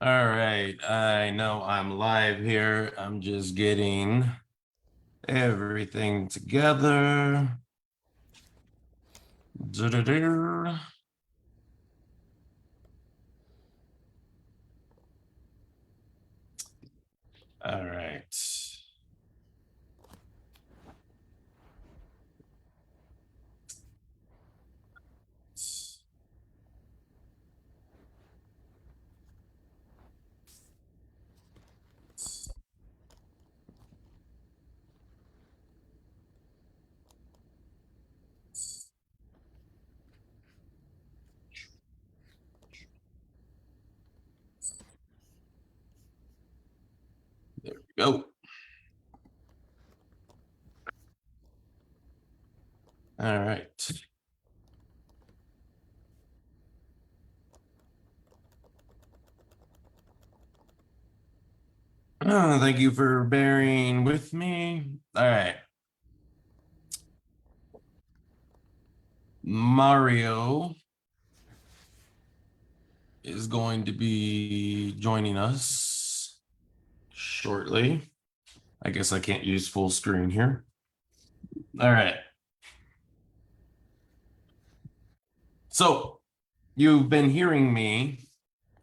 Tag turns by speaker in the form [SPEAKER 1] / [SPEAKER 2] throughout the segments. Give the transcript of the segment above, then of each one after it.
[SPEAKER 1] All right, I know I'm live here. I'm just getting everything together. Du-du-du. All right. There we go. All right. Thank you for bearing with me. All right. Mario is going to be joining us shortly. I guess I can't use full screen here. All right. So you've been hearing me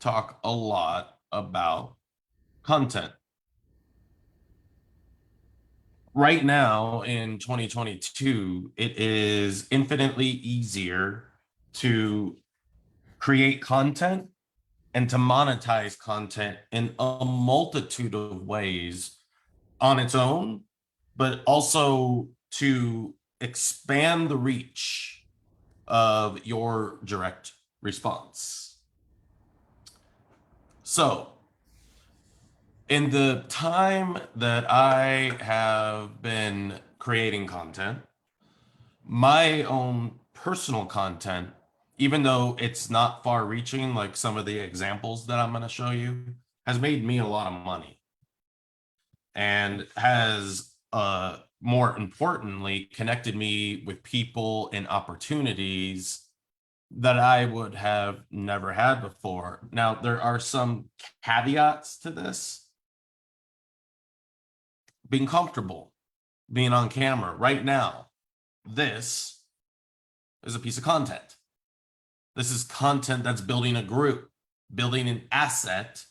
[SPEAKER 1] talk a lot about content. Right now in 2022, it is infinitely easier to create content and to monetize content in a multitude of ways on its own, but also to expand the reach of your direct response. So, in the time that I have been creating content, my own personal content, even though it's not far reaching, like some of the examples that I'm going to show you, has made me a lot of money and has, more importantly, connected me with people and opportunities that I would have never had before. Now, there are some caveats to this. Being comfortable, being on camera right now, this is a piece of content. This is content that's building a group, building an asset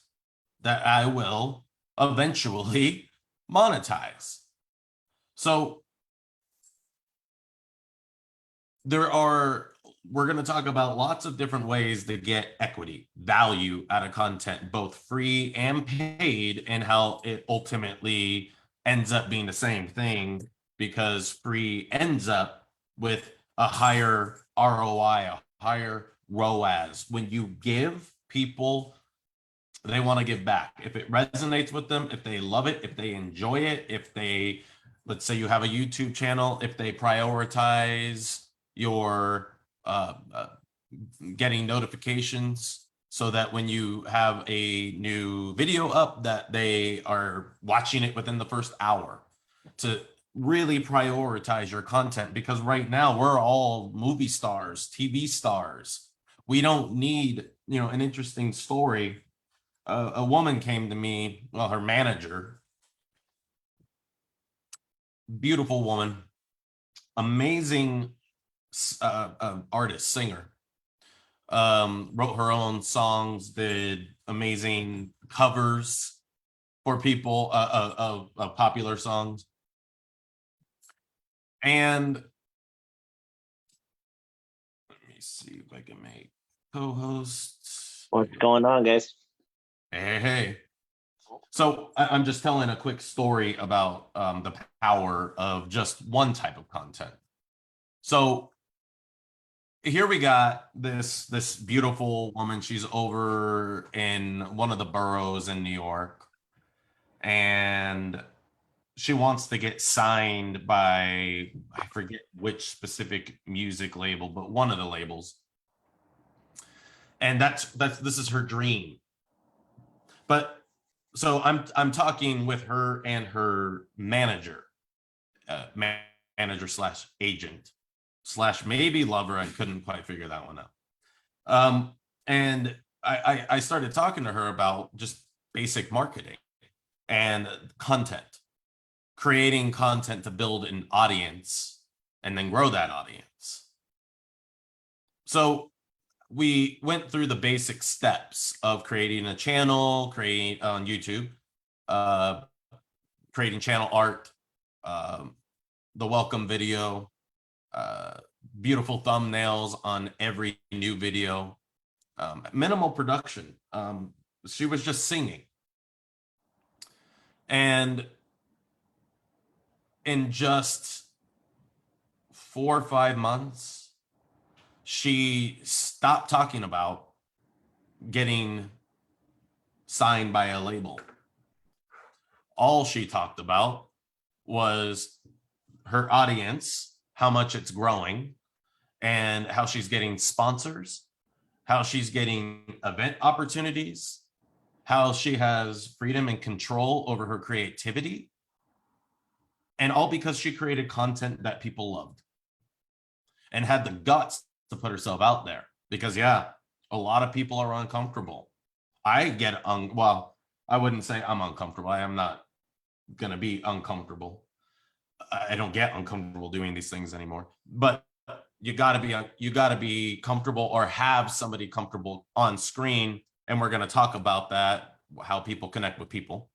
[SPEAKER 1] that I will eventually monetize. So we're going to talk about lots of different ways to get equity, value out of content, both free and paid, and how it ultimately ends up being the same thing because free ends up with a higher ROI, a higher ROAS. When you give people, they want to give back. If it resonates with them, if they love it, if they enjoy it, if they, let's say you have a YouTube channel, if they prioritize your getting notifications so that when you have a new video up that they are watching it within the first hour, to really prioritize your content, because right now we're all movie stars, TV stars. We don't need, an interesting story. A woman came to me, well, her manager, beautiful woman, amazing artist, singer, wrote her own songs, did amazing covers for people of popular songs. And let me see if I can make co-hosts.
[SPEAKER 2] What's going on, guys?
[SPEAKER 1] Hey. So I'm just telling a quick story about the power of just one type of content. So here we got this beautiful woman. She's over in one of the boroughs in New York, and she wants to get signed by, I forget which specific music label, but one of the labels. And that's this is her dream. But so I'm talking with her and her manager, manager slash agent slash maybe lover. I couldn't quite figure that one out. And I started talking to her about just basic marketing and content, creating content to build an audience and then grow that audience. So we went through the basic steps of creating a channel, creating on YouTube, uh, creating channel art, um, the welcome video, uh, beautiful thumbnails on every new video, minimal production. She was just singing. And in just 4 or 5 months, she stopped talking about getting signed by a label. All she talked about was her audience, how much it's growing, and how she's getting sponsors, how she's getting event opportunities, how she has freedom and control over her creativity, and all because she created content that people loved and had the guts to put herself out there. Because yeah, a lot of people are uncomfortable. I get well, I wouldn't say I'm uncomfortable. I am not gonna be uncomfortable. I don't get uncomfortable doing these things anymore. But you gotta be comfortable or have somebody comfortable on screen, and we're gonna talk about that, how people connect with people.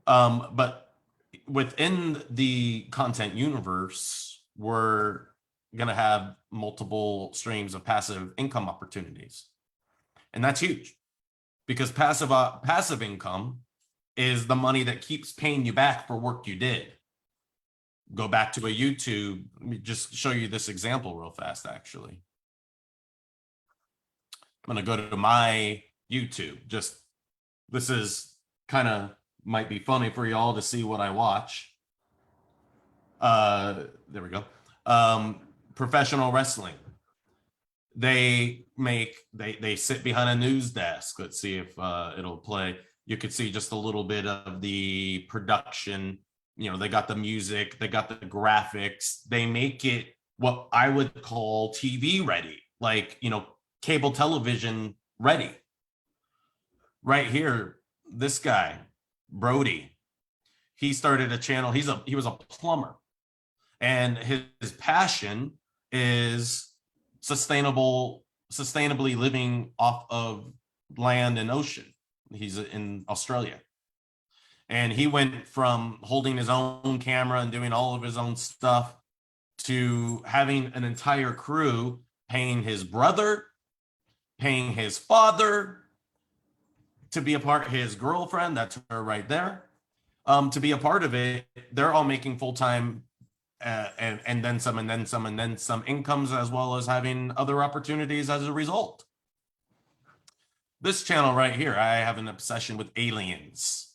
[SPEAKER 1] But within the content universe, we're gonna have multiple streams of passive income opportunities, and that's huge because passive income is the money that keeps paying you back for work you did. Go back to a YouTube. Let me just show you this example real fast, actually. I'm going to go to my YouTube. This is kind of might be funny for y'all to see what I watch. There we go. Professional wrestling. They sit behind a news desk. Let's see if it'll play. You could see just a little bit of the production. You know, they got the music, they got the graphics. They make it what I would call TV ready, like, you know, cable television ready. Right here, this guy, Brody, he started a channel. He was a plumber, and his passion is sustainably living off of land and ocean. He's in Australia. And he went from holding his own camera and doing all of his own stuff to having an entire crew, paying his brother, paying his father to be a part, his girlfriend, that's her right there, to be a part of it. They're all making full-time and then some, and then some, and then some incomes, as well as having other opportunities as a result. This channel right here, I have an obsession with aliens.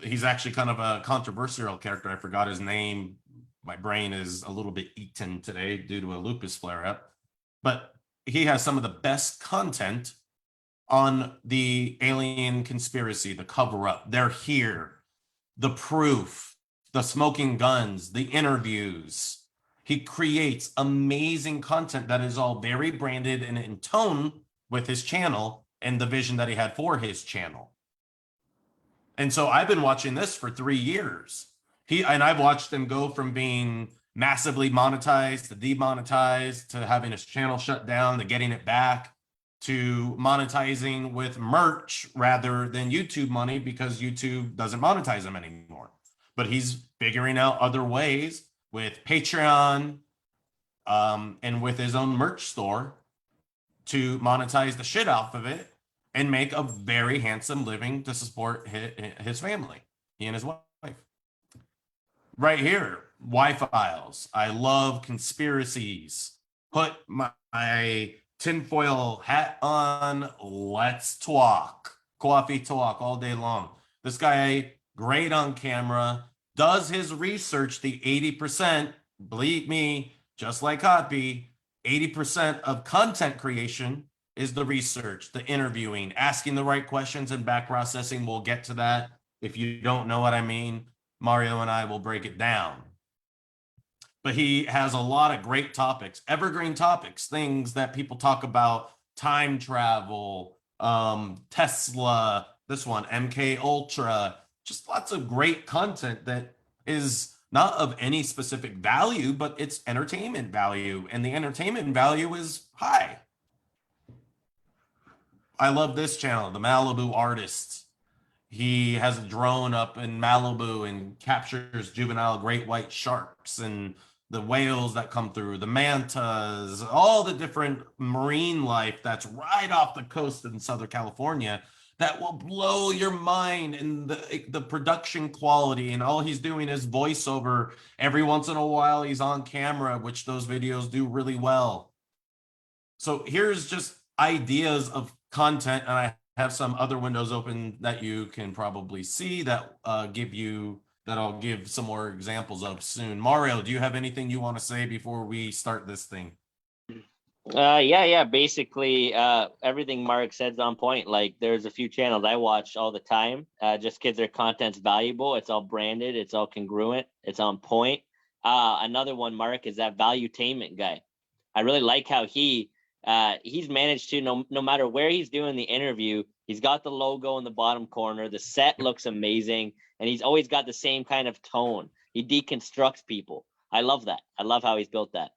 [SPEAKER 1] He's actually kind of a controversial character. I forgot his name. My brain is a little bit eaten today due to a lupus flare-up. But he has some of the best content on the alien conspiracy, the cover-up. They're here. The proof, the smoking guns, the interviews. He creates amazing content that is all very branded and in tone with his channel and the vision that he had for his channel. And so I've been watching this for 3 years. I've watched him go from being massively monetized to demonetized to having his channel shut down to getting it back to monetizing with merch rather than YouTube money, because YouTube doesn't monetize him anymore. But he's figuring out other ways with Patreon and with his own merch store to monetize the shit off of it and make a very handsome living to support his family, he and his wife. Right here, Y-Files. I love conspiracies. Put my tinfoil hat on. Let's talk. Coffee talk all day long. This guy, great on camera, does his research. The 80%, believe me, just like copy, 80% of content creation is the research, the interviewing, asking the right questions and back processing. We'll get to that. If you don't know what I mean, Mario and I will break it down. But he has a lot of great topics, evergreen topics, things that people talk about time travel, Tesla, this one, MK Ultra, just lots of great content that is not of any specific value, but it's entertainment value, and the entertainment value is high. I love this channel, the Malibu Artists. He has a drone up in Malibu and captures juvenile great white sharks and the whales that come through, the mantas, all the different marine life that's right off the coast in Southern California that will blow your mind, and the production quality, and all he's doing is voiceover. Every once in a while he's on camera, which those videos do really well. So here's just ideas of content, and I have some other windows open that you can probably see that that I'll give some more examples of soon. Mario, do you have anything you want to say before we start this thing?
[SPEAKER 2] Yeah. Basically, everything Mark said's on point. Like, there's a few channels I watch all the time, just because their content's valuable. It's all branded. It's all congruent. It's on point. Another one, Mark, is that Valuetainment guy. I really like how he's managed to, no matter where he's doing the interview, he's got the logo in the bottom corner. The set looks amazing, and he's always got the same kind of tone. He deconstructs people. I love that. I love how he's built that.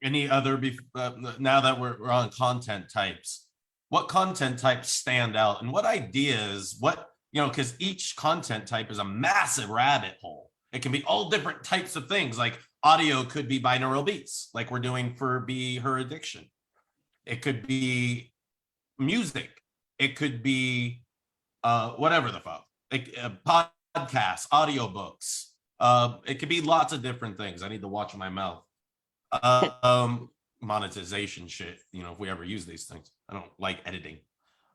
[SPEAKER 1] Any other, now that we're on content types, what content types stand out, and what ideas, because each content type is a massive rabbit hole. It can be all different types of things. Like audio could be binaural beats, like we're doing for Be Her Addiction. It could be music. It could be whatever the fuck. Podcasts, audiobooks. It could be lots of different things. I need to watch my mouth. Monetization shit, if we ever use these things. I don't like editing.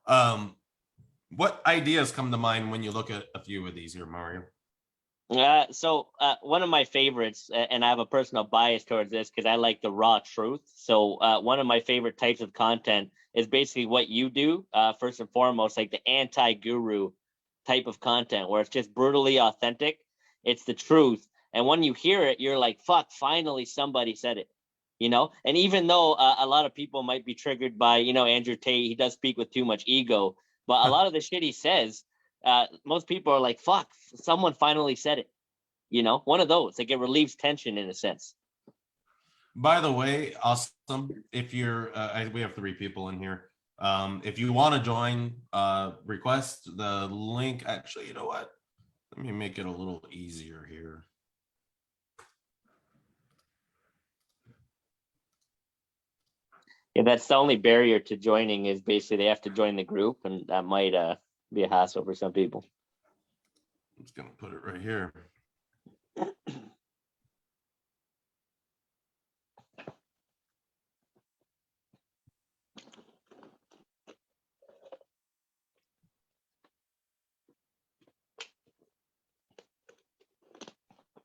[SPEAKER 1] What ideas come to mind when you look at a few of these here, Mario?
[SPEAKER 2] So one of my favorites, and I have a personal bias towards this because I like the raw truth. So one of my favorite types of content is basically what you do, first and foremost, like the anti-guru type of content where it's just brutally authentic. It's the truth. And when you hear it, you're like, fuck, finally somebody said it, And even though a lot of people might be triggered by, Andrew Tate, he does speak with too much ego, but a lot of the shit he says, most people are like, fuck, someone finally said it. One of those, like, it relieves tension in a sense.
[SPEAKER 1] By the way, awesome. If you're, we have 3 people in here. If you want to join, request the link. Actually, you know what? Let me make it a little easier here.
[SPEAKER 2] Yeah, that's the only barrier to joining, is basically they have to join the group, and that might be a hassle for some people.
[SPEAKER 1] I'm just gonna put it right here.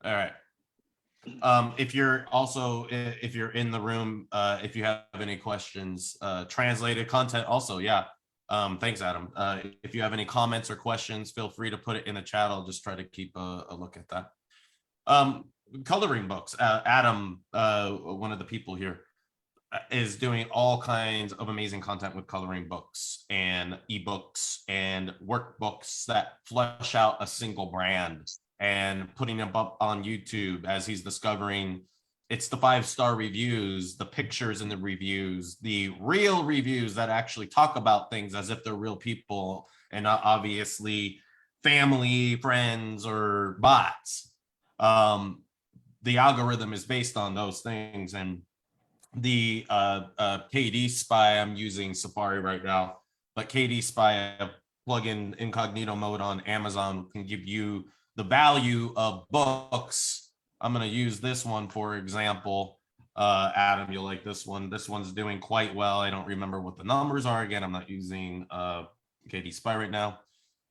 [SPEAKER 1] All right. If you're in the room, if you have any questions, translated content also, yeah. Thanks, Adam. If you have any comments or questions, feel free to put it in the chat. I'll just try to keep a look at that. Coloring books. Adam, one of the people here, is doing all kinds of amazing content with coloring books and ebooks and workbooks that flesh out a single brand, and putting them up on YouTube as he's discovering. It's the 5-star reviews, the pictures in the reviews, the real reviews that actually talk about things as if they're real people and not obviously family, friends, or bots. The algorithm is based on those things. And the KD Spy, I'm using Safari right now, but KD Spy, a plug-in incognito mode on Amazon, can give you the value of books. I'm going to use this one, for example. Adam, you'll like this one. This one's doing quite well. I don't remember what the numbers are. Again, I'm not using KD Spy right now,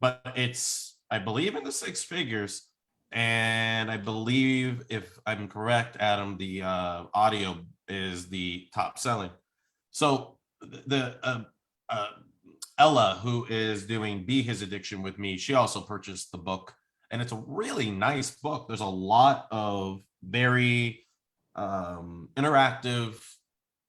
[SPEAKER 1] but it's, I believe, in the 6 figures. And I believe, if I'm correct, Adam, the audio is the top selling. So the Ella, who is doing Be His Addiction with me, she also purchased the book, and it's a really nice book. There's a lot of very interactive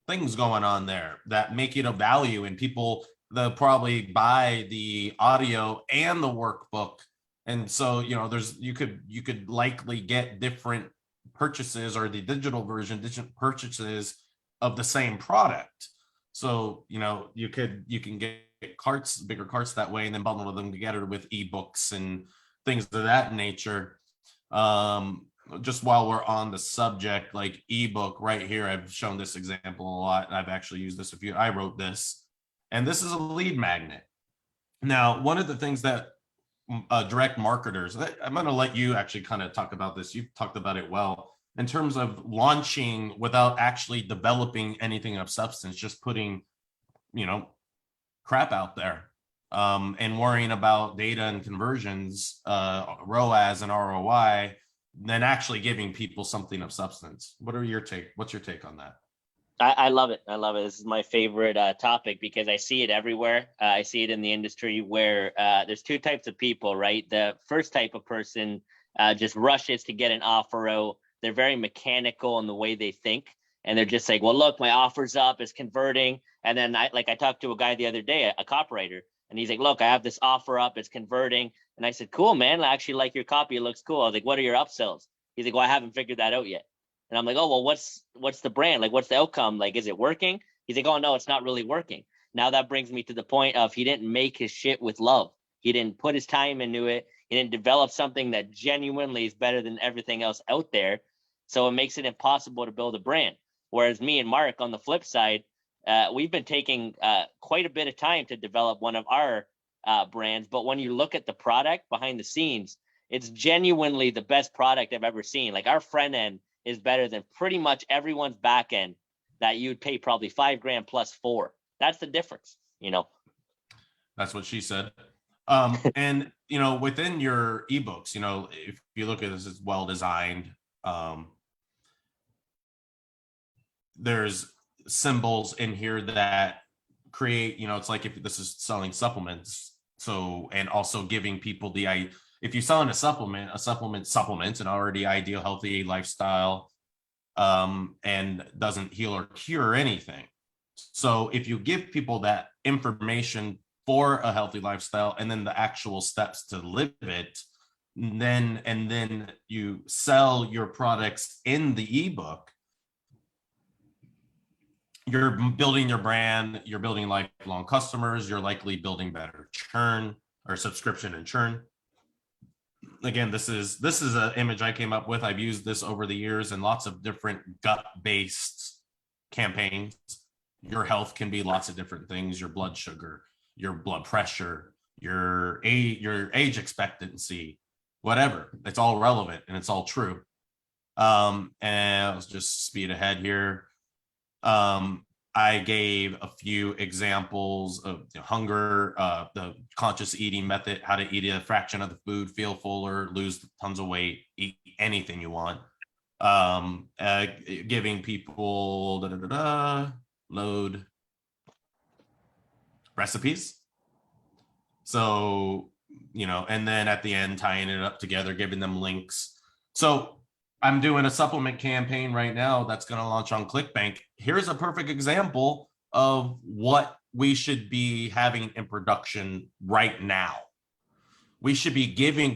[SPEAKER 1] things going on there that make it a value, and people, they'll probably buy the audio and the workbook. And so, there's, you could likely get different purchases, or the digital version, digital purchases of the same product. So, you can get carts, bigger carts that way, and then bundle them together with ebooks and things of that nature. Just while we're on the subject, like ebook right here, I've shown this example a lot, and I've actually used this I wrote this, and this is a lead magnet. Now, one of the things that direct marketers, I'm going to let you actually kind of talk about this. You've talked about it well, in terms of launching without actually developing anything of substance, just putting, crap out there, and worrying about data and conversions, ROAS and ROI, than actually giving people something of substance. What's your take on that?
[SPEAKER 2] I love it. I love it. This is my favorite topic because I see it everywhere. I see it in the industry where there's two types of people, right? The first type of person just rushes to get an offer out. They're very mechanical in the way they think. And they're just like, well, look, my offer's up, it's converting. And then I talked to a guy the other day, a copywriter, and he's like, look, I have this offer up, it's converting. And I said, cool, man. I actually like your copy. It looks cool. I was like, what are your upsells? He's like, well, I haven't figured that out yet. And I'm like, oh, well, what's the brand? Like, what's the outcome? Like, is it working? He's like, oh, no, it's not really working. Now that brings me to the point of he didn't make his shit with love. He didn't put his time into it. He didn't develop something that genuinely is better than everything else out there. So it makes it impossible to build a brand. Whereas me and Mark, on the flip side, we've been taking quite a bit of time to develop one of our brands. But when you look at the product behind the scenes, it's genuinely the best product I've ever seen. Like, our front end is better than pretty much everyone's back end that you'd pay probably $5,000 plus for. That's the difference,
[SPEAKER 1] That's what she said. And within your ebooks, if you look at this, it's well designed. There's symbols in here that create, it's like, if this is selling supplements, so, and also giving people if you're selling a supplement supplements an already ideal healthy lifestyle, and doesn't heal or cure anything. So if you give people that information for a healthy lifestyle, and then the actual steps to live it, then you sell your products in the ebook, you're building your brand, you're building lifelong customers, you're likely building better churn, or subscription and churn. Again, this is an image I came up with. I've used this over the years in lots of different gut-based campaigns. Your health can be lots of different things: your blood sugar, your blood pressure, your age expectancy, whatever. It's all relevant and it's all true. And let's just speed ahead here. I gave a few examples of hunger, the conscious eating method, how to eat a fraction of the food, feel fuller, lose tons of weight, eat anything you want. Giving people load recipes. So, and then at the end, tying it up together, giving them links. So I'm doing a supplement campaign right now that's going to launch on ClickBank. Here's a perfect example of what we should be having in production right now. We should be giving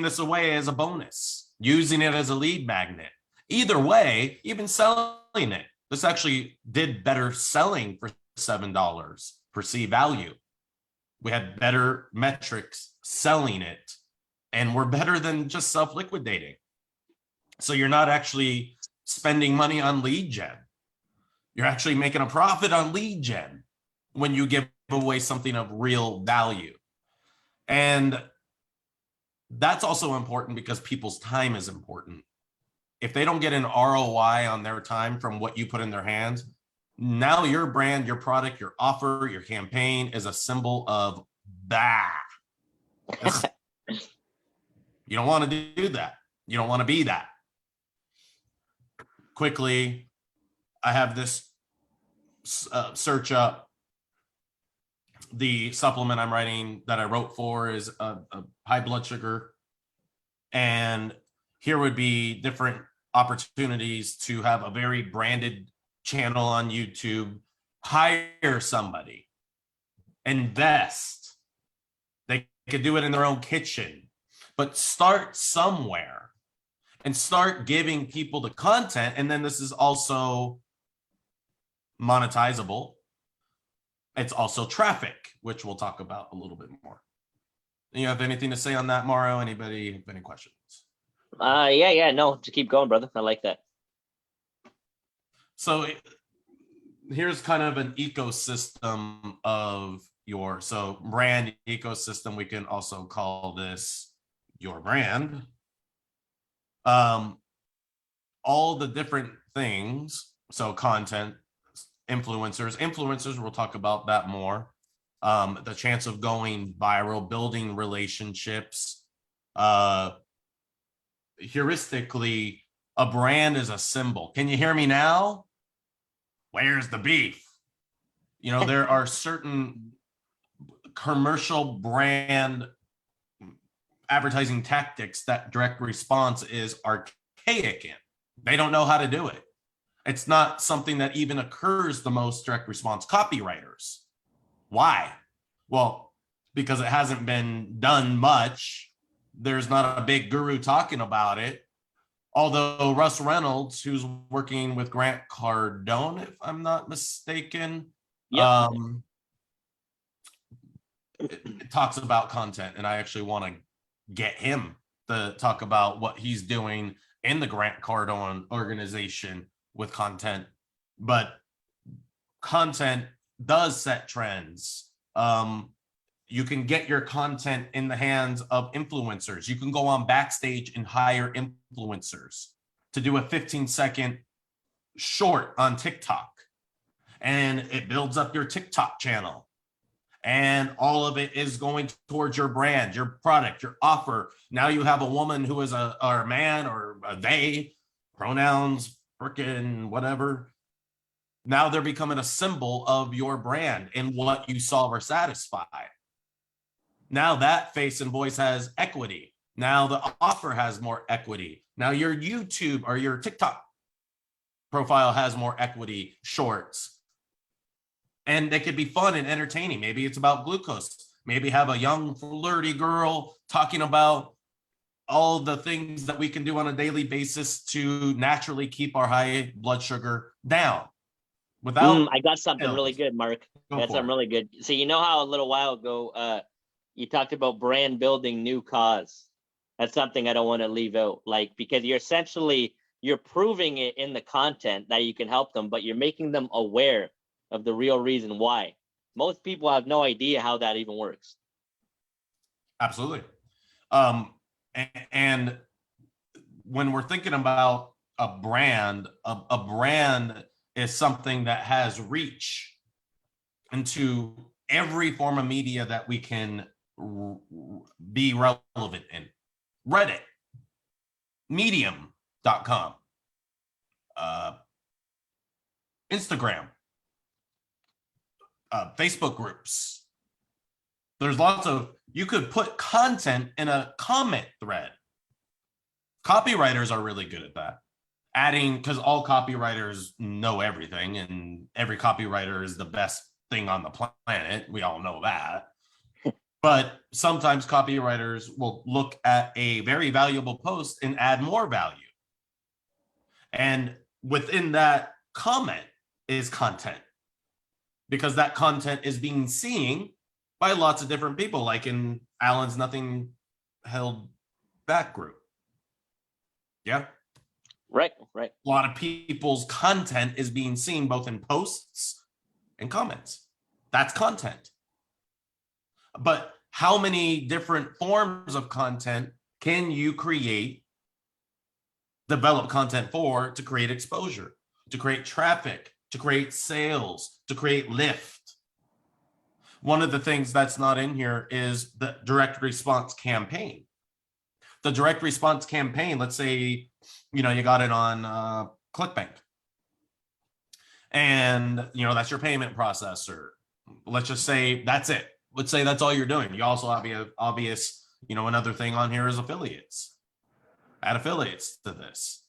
[SPEAKER 1] this away as a bonus, using it as a lead magnet. Either way, even selling it. This actually did better selling for $7 perceived value. We had better metrics selling it, and we're better than just self-liquidating. So you're not actually spending money on lead gen. You're actually making a profit on lead gen when you give away something of real value. And that's also important because people's time is important. If they don't get an ROI on their time from what you put in their hands, now your brand, your product, your offer, your campaign is a symbol of that. You don't want to do that. You don't want to be that. Quickly, I have this search up. The supplement I'm writing that I wrote for is a high blood sugar. And here would be different opportunities to have a very branded channel on YouTube, hire somebody, invest. They could do it in their own kitchen, but start somewhere and start giving people the content. And then this is also monetizable. It's also traffic, which we'll talk about a little bit more. You have anything to say on that, Mauro? Anybody have any questions?
[SPEAKER 2] Yeah, no, to keep going, brother. I like that.
[SPEAKER 1] So here's kind of an ecosystem of your, so brand ecosystem. We can also call this your brand. All the different things. So content, influencers, we'll talk about that more. The chance of going viral, building relationships. Heuristically, a brand is a symbol. Can you hear me now? Where's the beef? You know, there are certain commercial brand advertising tactics that direct response is archaic in. They don't know how to do it. It's not something that even occurs the most direct response copywriters. Why? Well, because it hasn't been done much. There's not a big guru talking about it. Although Russ Reynolds, who's working with Grant Cardone, if I'm not mistaken,
[SPEAKER 2] Yep.
[SPEAKER 1] it talks about content, and I actually want to get him to talk about what he's doing in the Grant Cardone organization with content. But content does set trends. You can get your content in the hands of influencers. You can go on Backstage and hire influencers to do a 15-second short on TikTok. And it builds up your TikTok channel. And all of it is going towards your brand, your product, your offer. Now you have a woman who is or a man or a they, pronouns, frickin' whatever. Now they're becoming a symbol of your brand and what you solve or satisfy. Now that face and voice has equity. Now the offer has more equity. Now your YouTube or your TikTok profile has more equity, shorts. And they could be fun and entertaining. Maybe it's about glucose. Maybe have a young flirty girl talking about all the things that we can do on a daily basis to naturally keep our high blood sugar down. Without
[SPEAKER 2] I got something really good, Mark. That's something really good. So you know how a little while ago you talked about brand building new cause. That's something I don't want to leave out. Like, because you're proving it in the content that you can help them, but you're making them aware of the real reason why. Most people have no idea how that even works.
[SPEAKER 1] Absolutely. And when we're thinking about a brand is something that has reach into every form of media that we can be relevant in. Reddit, medium.com, Instagram, Facebook groups. There's lots of, you could put content in a comment thread. Copywriters are really good at that. Adding, because all copywriters know everything and every copywriter is the best thing on the planet. We all know that. But sometimes copywriters will look at a very valuable post and add more value. And within that comment is content, because that content is being seen by lots of different people, like in Alan's Nothing Held Back group. Yeah.
[SPEAKER 2] Right.
[SPEAKER 1] A lot of people's content is being seen both in posts and comments. That's content. But how many different forms of content can you develop content for to create exposure, to create traffic, to create sales, to create lift? One of the things that's not in here is the direct response campaign. The direct response campaign, let's say, you got it on ClickBank. And, that's your payment processor. Let's just say that's it. Let's say that's all you're doing. You also have the obvious, another thing on here is affiliates. Add affiliates to this.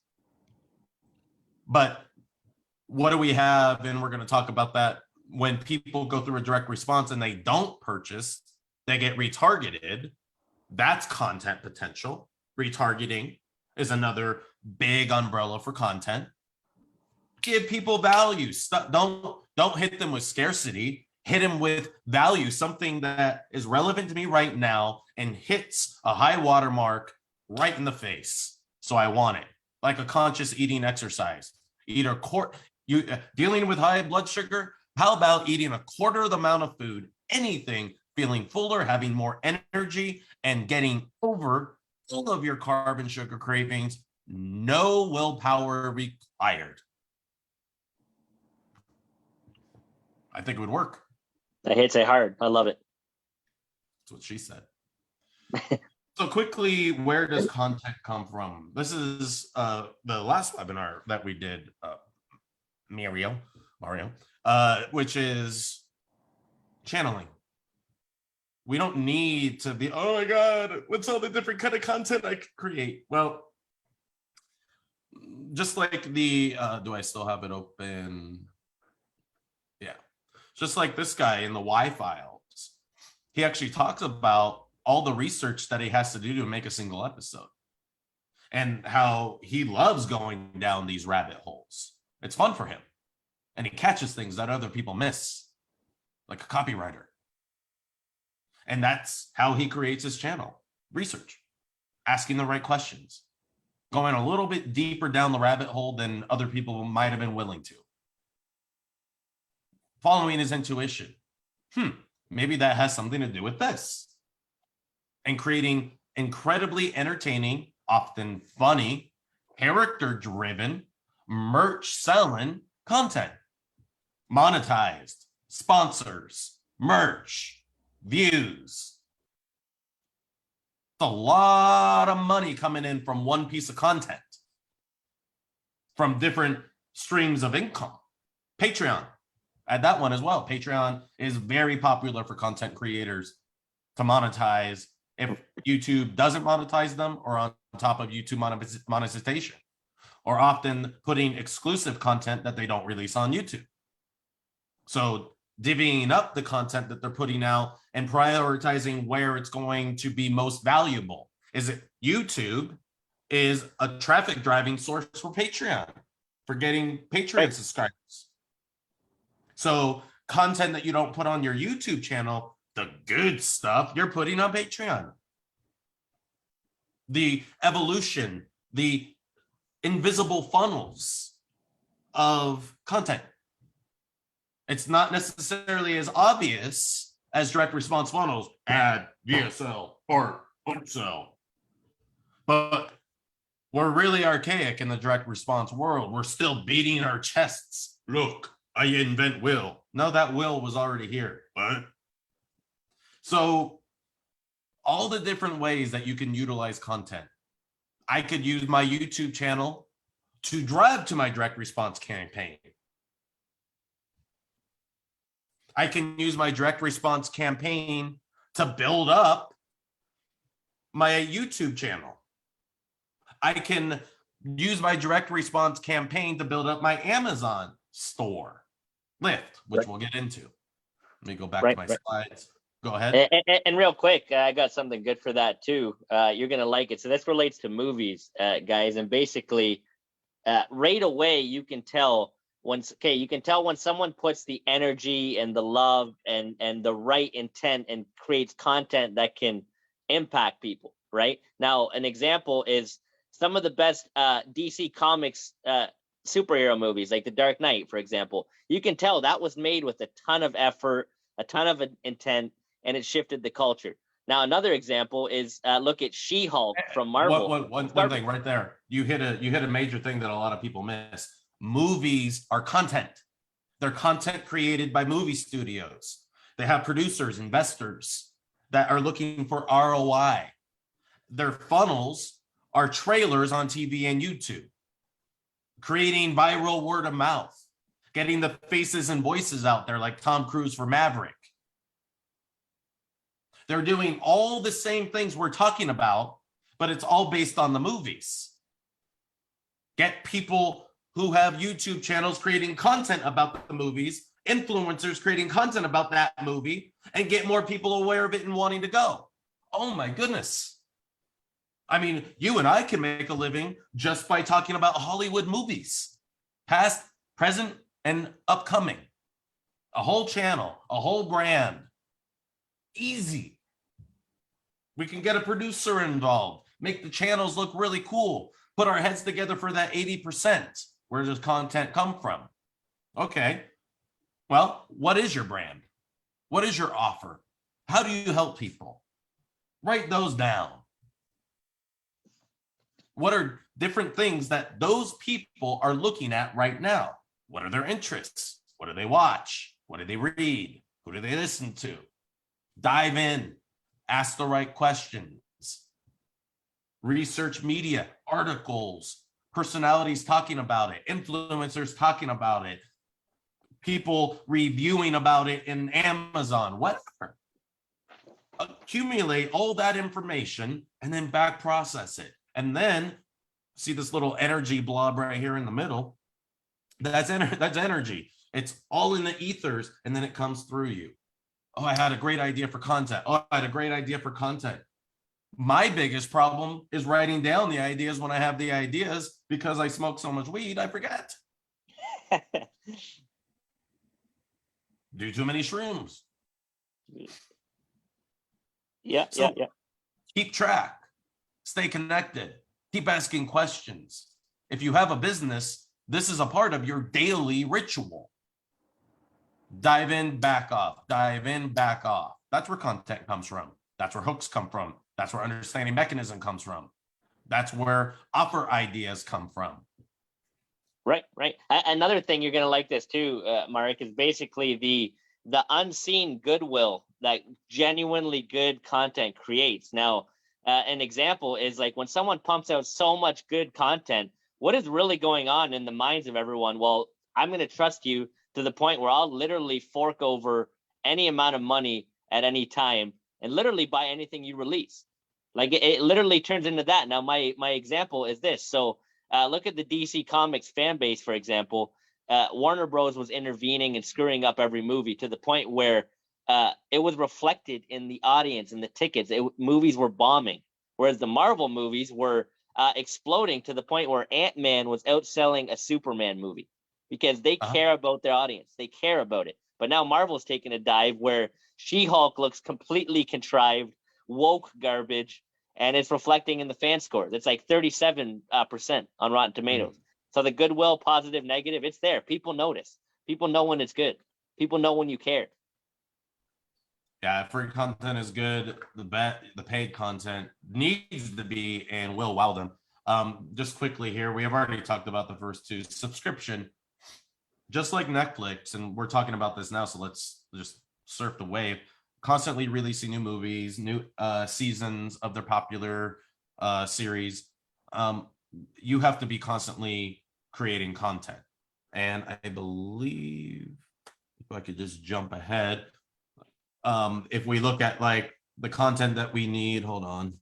[SPEAKER 1] But what do we have? And we're going to talk about that. When people go through a direct response and they don't purchase, they get retargeted. That's content potential. Retargeting is another big umbrella for content. Give people value. Don't hit them with scarcity. Hit them with value, something that is relevant to me right now and hits a high watermark right in the face. So I want it, like a conscious eating exercise. Eat a quart. You dealing with high blood sugar? How about eating a quarter of the amount of food, anything, feeling fuller, having more energy, and getting over all of your carb and sugar cravings? No willpower required. I think it would work.
[SPEAKER 2] That hits it hard. I love it.
[SPEAKER 1] That's what she said. So quickly, where does content come from? This is the last webinar that we did, Mario, which is channeling. We don't need to be, oh my God, what's all the different kind of content I could create? Well, just like the, do I still have it open? Yeah. Just like this guy in the Y files. He actually talks about all the research that he has to do to make a single episode and how he loves going down these rabbit holes. It's fun for him. And he catches things that other people miss, like a copywriter. And that's how he creates his channel. Research, asking the right questions, going a little bit deeper down the rabbit hole than other people might have been willing to. Following his intuition. Maybe that has something to do with this. And creating incredibly entertaining, often funny, character-driven, merch-selling content. Monetized, sponsors, merch, views. It's a lot of money coming in from one piece of content, from different streams of income. Patreon, add that one as well. Patreon is very popular for content creators to monetize if YouTube doesn't monetize them, or on top of YouTube monetization, or often putting exclusive content that they don't release on YouTube. So divvying up the content that they're putting out and prioritizing where it's going to be most valuable. Is it YouTube is a traffic driving source for Patreon, for getting Patreon subscribers. So content that you don't put on your YouTube channel, the good stuff, you're putting on Patreon. The evolution, the invisible funnels of content. It's not necessarily as obvious as direct response funnels, ad, VSL, or upsell. But we're really archaic in the direct response world. We're still beating our chests. Look, I invent will. No, that will was already here. What? So all the different ways that you can utilize content. I could use my YouTube channel to drive to my direct response campaign. I can use my direct response campaign to build up my YouTube channel. I can use my direct response campaign to build up my Amazon store, Lyft, which we'll get into. Let me go back to my slides. Go ahead.
[SPEAKER 2] And real quick, I got something good for that too. You're going to like it. So this relates to movies, guys. And basically, right away, you can tell when someone puts the energy and the love and the right intent and creates content that can impact people. Right now, an example is some of the best DC Comics superhero movies, like The Dark Knight, for example. You can tell that was made with a ton of effort, a ton of intent, and it shifted the culture. Now, another example is look at She-Hulk from Marvel.
[SPEAKER 1] One thing right there. You hit a major thing that a lot of people miss. Movies are content. They're content created by movie studios. They have producers, investors that are looking for ROI. Their funnels are trailers on TV and YouTube, creating viral word of mouth, getting the faces and voices out there like Tom Cruise for Maverick. They're doing all the same things we're talking about, but it's all based on the movies. Get people who have YouTube channels creating content about the movies, influencers creating content about that movie, and get more people aware of it and wanting to go. Oh my goodness. I mean, you and I can make a living just by talking about Hollywood movies, past, present, and upcoming. A whole channel, a whole brand. Easy. We can get a producer involved, make the channels look really cool, put our heads together for that 80%. Where does content come from? Okay. Well, what is your brand? What is your offer? How do you help people? Write those down. What are different things that those people are looking at right now? What are their interests? What do they watch? What do they read? Who do they listen to? Dive in, ask the right questions. Research media, articles, personalities talking about it, influencers talking about it, people reviewing about it in Amazon, whatever. Accumulate all that information and then back process it. And then see this little energy blob right here in the middle. That's energy. It's all in the ethers, and then it comes through you. Oh, I had a great idea for content. Oh, I had a great idea for content. My biggest problem is writing down the ideas when I have the ideas, because I smoke so much weed, I forget. Do too many shrooms.
[SPEAKER 2] Yeah.
[SPEAKER 1] Keep track, stay connected, keep asking questions. If you have a business, this is a part of your daily ritual. Dive in, back off, dive in, back off. That's where content comes from. That's where hooks come from. That's where understanding mechanism comes from. That's where offer ideas come from.
[SPEAKER 2] Right. Another thing you're going to like this too, Mark, is basically the unseen goodwill that genuinely good content creates. Now, an example is like when someone pumps out so much good content, what is really going on in the minds of everyone? Well, I'm going to trust you to the point where I'll literally fork over any amount of money at any time and literally buy anything you release. Like it literally turns into that. Now, my example is this. So look at the DC Comics fan base, for example. Warner Bros. Was intervening and screwing up every movie to the point where it was reflected in the audience and the tickets. Movies were bombing, whereas the Marvel movies were exploding to the point where Ant-Man was outselling a Superman movie because they care about their audience. They care about it. But now Marvel's taking a dive where She-Hulk looks completely contrived, woke garbage, and it's reflecting in the fan scores. It's like 37% on Rotten Tomatoes. So the goodwill, positive, negative, it's there. People notice. People know when it's good. People know when you care.
[SPEAKER 1] Yeah, free content is good. The paid content needs to be and will wow them. Just quickly here, we have already talked about the first two. Subscription, just like Netflix, and we're talking about this now, so let's just surf the wave. Constantly releasing new movies, new seasons of their popular series. You have to be constantly creating content. And I believe, if I could just jump ahead, if we look at like the content that we need, hold on.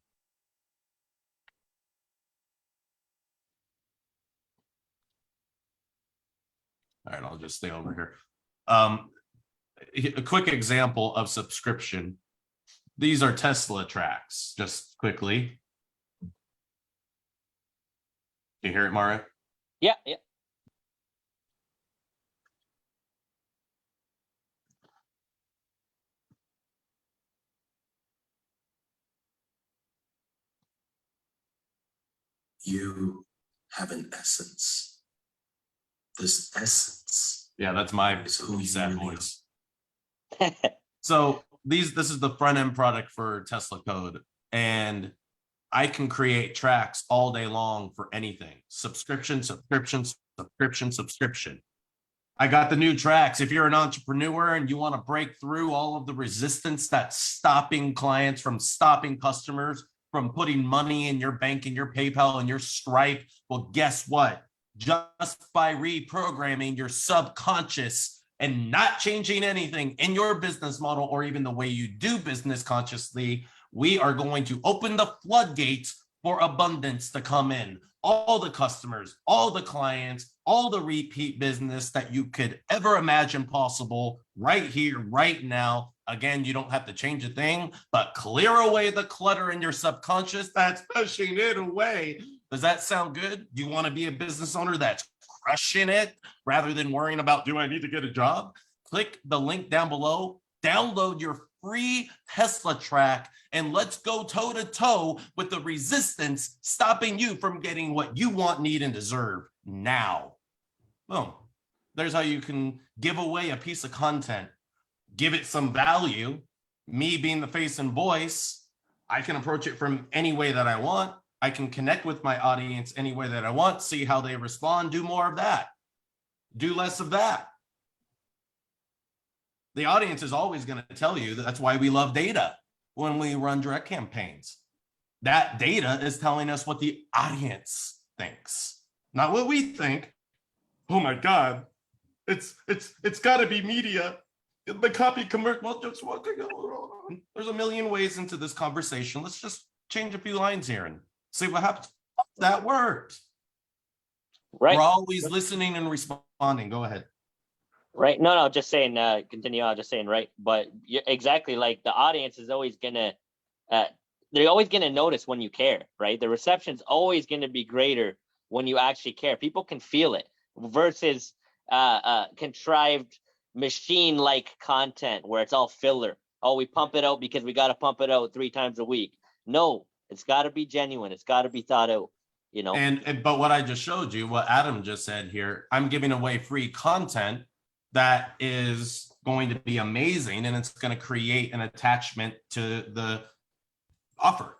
[SPEAKER 1] All right, I'll just stay over here. A quick example of subscription. These are Tesla tracks, just quickly. You hear it, Mara?
[SPEAKER 2] Yeah.
[SPEAKER 1] You have an essence. This essence. Yeah, that's my sad voice. So this is the front end product for Tesla Code, and I can create tracks all day long for anything. Subscription. I got the new tracks. If you're an entrepreneur and you want to break through all of the resistance that's stopping clients from stopping customers from putting money in your bank and your PayPal and your Stripe, well, guess what? Just by reprogramming your subconscious and not changing anything in your business model or even the way you do business consciously, we are going to open the floodgates for abundance to come in, all the customers, all the clients, all the repeat business that you could ever imagine possible right here, right now. Again, you don't have to change a thing, but clear away the clutter in your subconscious that's pushing it away. Does that sound good? Do you want to be a business owner that's crushing it rather than worrying about, do I need to get a job? Click the link down below, download your free Tesla track, and let's go toe to toe with the resistance stopping you from getting what you want, need, and deserve now. Boom. There's how you can give away a piece of content, give it some value. Me being the face and voice, I can approach it from any way that I want. I can connect with my audience any way that I want, see how they respond, do more of that, do less of that. The audience is always going to tell you that. That's why we love data when we run direct campaigns. That data is telling us what the audience thinks, not what we think. Oh my God, it's got to be media. The copy commercial. Well, just there's a million ways into this conversation. Let's just change a few lines here and see what happens. That worked.
[SPEAKER 2] Right.
[SPEAKER 1] We're always listening and responding. Go ahead.
[SPEAKER 2] Right. No, just saying, continue on, just saying, right. But exactly, like the audience is always gonna, they're always gonna notice when you care, right? The reception's always gonna be greater when you actually care. People can feel it versus contrived machine-like content where it's all filler. Oh, we pump it out because we got to pump it out 3 times a week. No, it's got to be genuine. It's got to be thought out, you know?
[SPEAKER 1] But what I just showed you, what Adam just said here, I'm giving away free content that is going to be amazing, and it's going to create an attachment to the offer,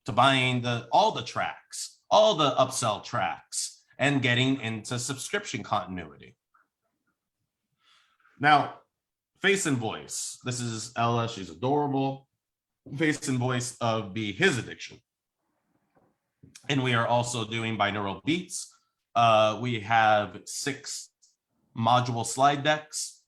[SPEAKER 1] to buying all the tracks, all the upsell tracks, and getting into subscription continuity. Now, face and voice. This is Ella. She's adorable. Face and voice of Be His Addiction. And we are also doing binaural beats. We have 6 module slide decks.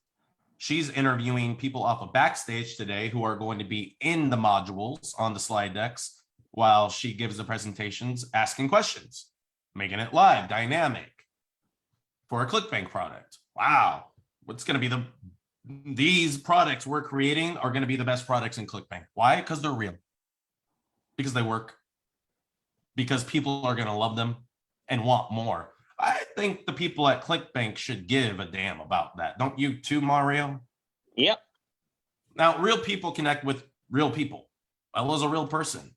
[SPEAKER 1] She's interviewing people off of backstage today who are going to be in the modules on the slide decks while she gives the presentations, asking questions, making it live, dynamic for a ClickBank product. Wow. What's going to be these products we're creating are going to be the best products in ClickBank. Why? Because they're real. Because they work. Because people are going to love them and want more. I think the people at ClickBank should give a damn about that. Don't you too, Mario?
[SPEAKER 2] Yep.
[SPEAKER 1] Now, real people connect with real people. Ella's a real person.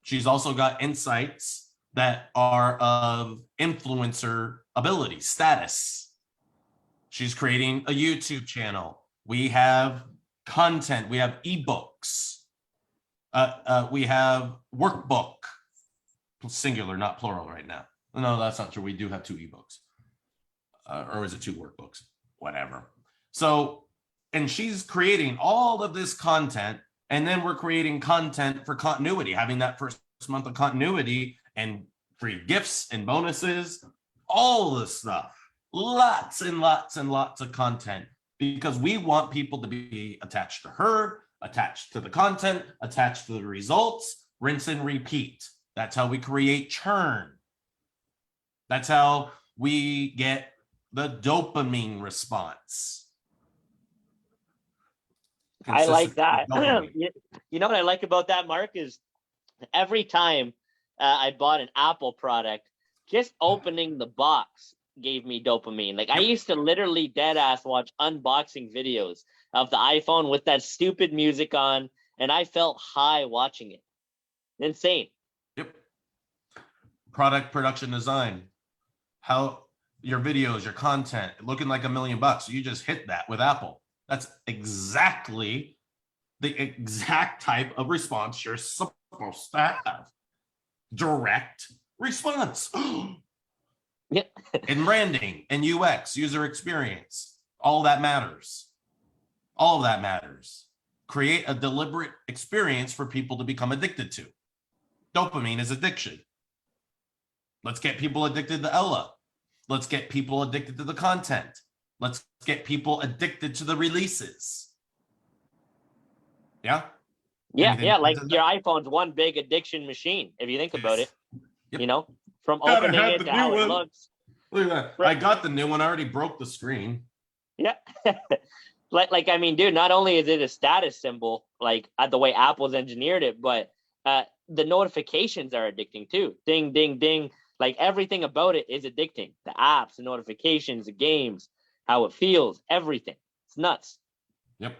[SPEAKER 1] She's also got insights that are of influencer ability, status. She's creating a YouTube channel. We have content. We have ebooks. We have workbook. Singular, not plural right now. No, that's not true. We do have 2 ebooks. Or is it 2 workbooks? Whatever. So, and she's creating all of this content, and then we're creating content for continuity, having that first month of continuity and free gifts and bonuses, all the stuff. Lots and lots and lots of content, because we want people to be attached to her, attached to the content, attached to the results, rinse and repeat. That's how we create churn. That's how we get the dopamine response.
[SPEAKER 2] I like that. You know what I like about that, Mark, is every time I bought an Apple product, just opening the box gave me dopamine. Like, I used to literally dead ass watch unboxing videos of the iPhone with that stupid music on, and I felt high watching it. Insane.
[SPEAKER 1] Yep. Product production design. How your videos, your content, looking like $1 million. You just hit that with Apple. That's exactly the exact type of response you're supposed to have. Direct response.
[SPEAKER 2] Yeah.
[SPEAKER 1] And branding and UX, user experience, all that matters. All of that matters. Create a deliberate experience for people to become addicted to. Dopamine is addiction. Let's get people addicted to Ella. Let's get people addicted to the content. Let's get people addicted to the releases. Yeah?
[SPEAKER 2] Yeah,
[SPEAKER 1] Anything
[SPEAKER 2] yeah,
[SPEAKER 1] to add
[SPEAKER 2] like
[SPEAKER 1] to
[SPEAKER 2] your
[SPEAKER 1] that?
[SPEAKER 2] iPhone's one big addiction machine, if you think about it,
[SPEAKER 1] Yes. Yep.
[SPEAKER 2] you know, from
[SPEAKER 1] Gotta
[SPEAKER 2] opening
[SPEAKER 1] have
[SPEAKER 2] it
[SPEAKER 1] the
[SPEAKER 2] to
[SPEAKER 1] new
[SPEAKER 2] how it
[SPEAKER 1] one.
[SPEAKER 2] looks.
[SPEAKER 1] Look at that. I got the new one. I already broke the screen.
[SPEAKER 2] Yeah. Like I mean, dude, not only is it a status symbol, like the way Apple's engineered it, but the notifications are addicting too. Ding, ding, ding. Like everything about it is addicting. The apps, the notifications, the games, how it feels, everything. It's nuts.
[SPEAKER 1] Yep.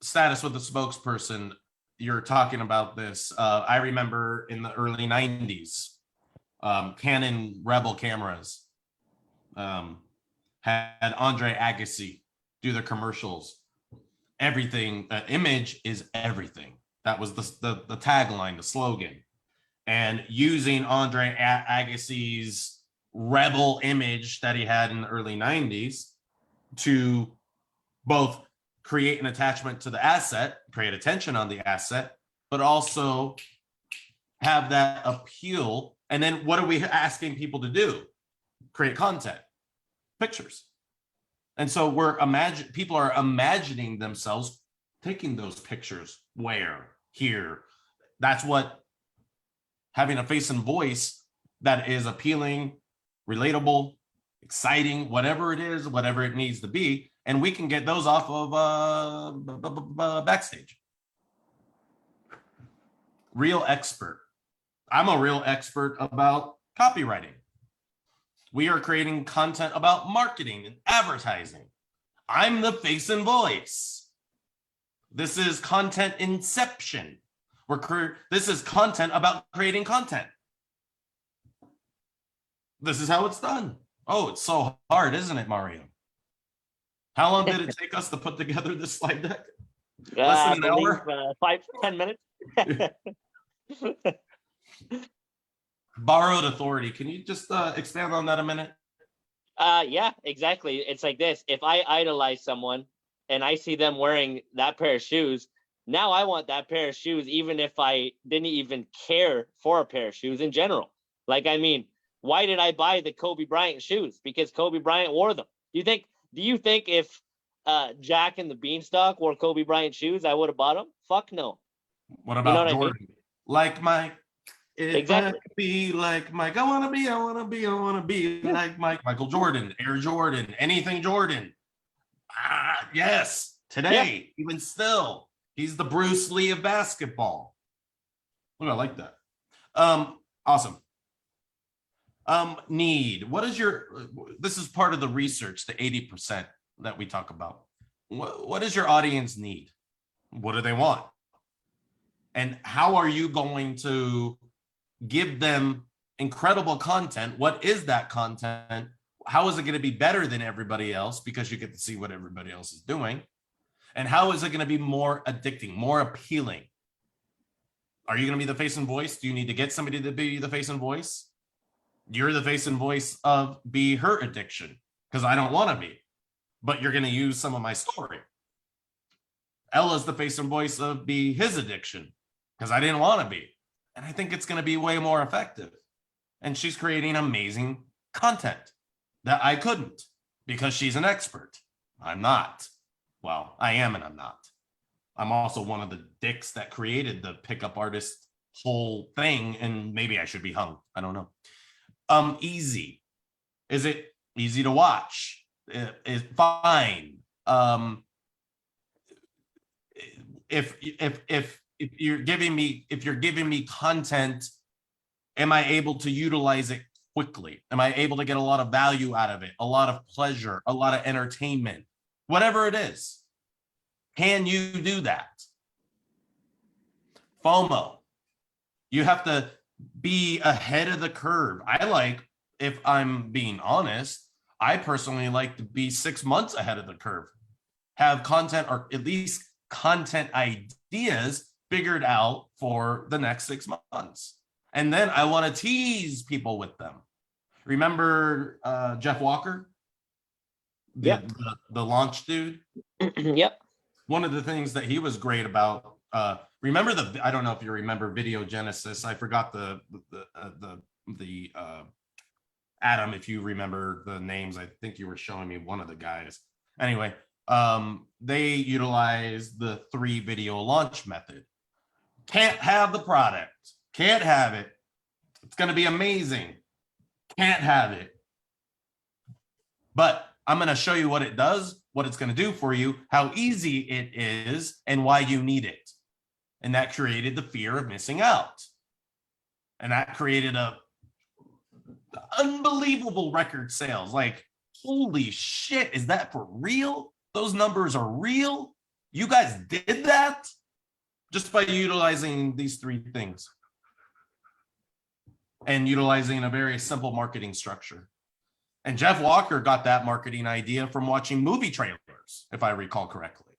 [SPEAKER 1] Status with the spokesperson. You're talking about this. I remember in the early 90s, Canon Rebel cameras had Andre Agassi do the commercials. Everything, image is everything. That was the tagline, the slogan. And using Andre Agassi's rebel image that he had in the early 90s to both create an attachment to the asset, create attention on the asset, but also have that appeal. And then what are we asking people to do? Create content, pictures. And so people are imagining themselves taking those pictures where, here. That's what having a face and voice that is appealing, relatable, exciting, whatever it is, whatever it needs to be. And we can get those off of Backstage. Real expert. I'm a real expert about copywriting. We are creating content about marketing and advertising. I'm the face and voice. This is content inception. This is content about creating content. This is how it's done. Oh, it's so hard, isn't it, Mario? How long did it take us to put together this slide deck? Less than an hour?
[SPEAKER 2] 5-10 minutes.
[SPEAKER 1] Borrowed authority. Can you just expand on that a minute?
[SPEAKER 2] Yeah, exactly. It's like this. If I idolize someone and I see them wearing that pair of shoes, now I want that pair of shoes, even if I didn't even care for a pair of shoes in general. Like, I mean, why did I buy the Kobe Bryant shoes? Because Kobe Bryant wore them. Do you think if Jack and the Beanstalk wore Kobe Bryant shoes, I would have bought them? Fuck no.
[SPEAKER 1] What
[SPEAKER 2] You know
[SPEAKER 1] about
[SPEAKER 2] what
[SPEAKER 1] Jordan?
[SPEAKER 2] I mean?
[SPEAKER 1] Like Mike. If I
[SPEAKER 2] Exactly.
[SPEAKER 1] could be like Mike, I want to be like Mike. Michael Jordan, Air Jordan, anything Jordan. Yes,
[SPEAKER 2] Yeah.
[SPEAKER 1] today, even still, he's the Bruce Lee of basketball. Look, I like that. Awesome. Need. This is part of the research, the 80% that we talk about. What does your audience need? What do they want? And how are you going to give them incredible content? What is that content? How is it going to be better than everybody else? Because you get to see what everybody else is doing. And how is it going to be more addicting, more appealing? Are you going to be the face and voice? Do you need to get somebody to be the face and voice? You're the face and voice of Be Her Addiction, because I don't want to be, but you're going to use some of my story. Ella's the face and voice of Be His Addiction, because I didn't want to be. And I think it's going to be way more effective. And she's creating amazing content that I couldn't, because she's an expert. I'm not. Well, I am and I'm not. I'm also one of the dicks that created the pickup artist whole thing, and maybe I should be hung. I don't know. Easy. Is it easy to watch? Is fine. If you're giving me content, am I able to utilize it quickly? Am I able to get a lot of value out of it? A lot of pleasure, a lot of entertainment, whatever it is. Can you do that? FOMO. You have to be ahead of the curve. If I'm being honest, I personally like to be 6 months ahead of the curve. Have content, or at least content ideas, figured out for the next 6 months. And then I want to tease people with them. Remember Jeff Walker? The launch dude?
[SPEAKER 2] Yep.
[SPEAKER 1] One of the things that he was great about, remember I don't know if you remember Video Genesis. I forgot the Adam, if you remember the names. I think you were showing me one of the guys. Anyway, They utilize the 3 video launch method. Can't have the product. Can't have it. It's going to be amazing. Can't have it. But I'm going to show you what it does, what it's going to do for you, how easy it is, and why you need it. And that created the fear of missing out. And that created a unbelievable record sales. Like, holy shit, is that for real? Those numbers are real? You guys did that just by utilizing these 3 things and utilizing a very simple marketing structure. And Jeff Walker got that marketing idea from watching movie trailers, if I recall correctly.